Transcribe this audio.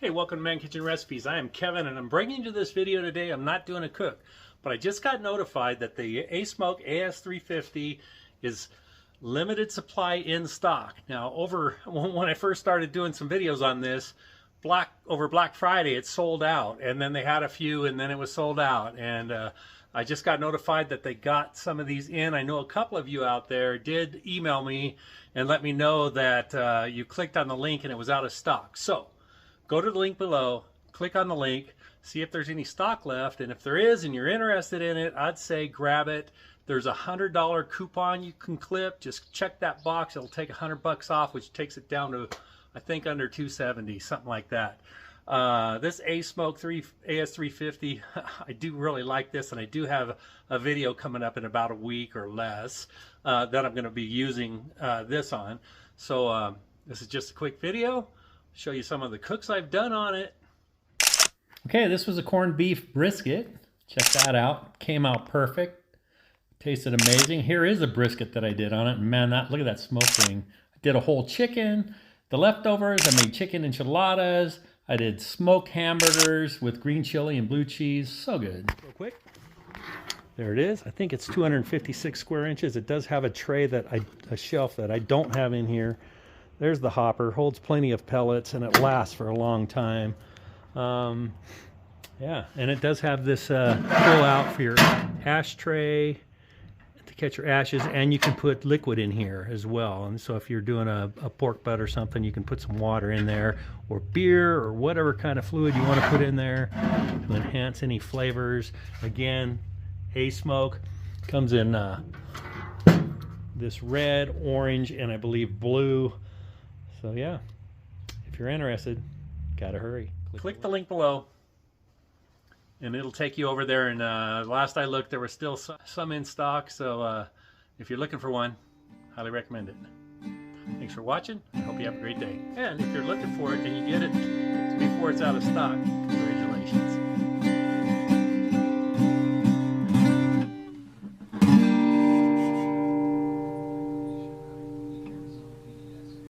Hey, welcome to Man Kitchen Recipes. I am Kevin and I'm bringing you this video today. I'm not doing a cook, but I just got notified that the ASMOKE AS350 is limited supply in stock. Now, when I first started doing some videos on this, over Black Friday, it sold out, and then they had a few, and then it was sold out. And I just got notified that they got some of these in. I know a couple of you out there did email me and let me know that you clicked on the link and it was out of stock. So go to the link below, click on the link, see if there's any stock left, and if there is and you're interested in it, I'd say grab it. There's a $100 coupon you can clip. Just check that box. It'll take $100 off, which takes it down to, I think, under $270, something like that. This ASMOKE AS350, I do really like this, and I do have a video coming up in about a week or less that I'm going to be using this on. So this is just a quick video. Show you some of the cooks I've done on it. Okay, this was a corned beef brisket. Check that out. Came out perfect. Tasted amazing. Here is a brisket that I did on it. Man, look at that smoke ring. I did a whole chicken. The leftovers, I made chicken enchiladas. I did smoked hamburgers with green chili and blue cheese. So good. Real quick. There it is. I think it's 256 square inches. It does have a tray a shelf that I don't have in here. There's the hopper, holds plenty of pellets, and it lasts for a long time. Yeah, and it does have this pull out for your ashtray to catch your ashes, and you can put liquid in here as well. And so if you're doing a pork butt or something, you can put some water in there, or beer, or whatever kind of fluid you want to put in there to enhance any flavors. Again, ASMOKE comes in this red, orange, and I believe blue. So yeah, if you're interested, gotta hurry. Click the link below, and it'll take you over there. And last I looked, there was still some in stock. So if you're looking for one, highly recommend it. Thanks for watching. I hope you have a great day. And if you're looking for it and you get it before it's out of stock,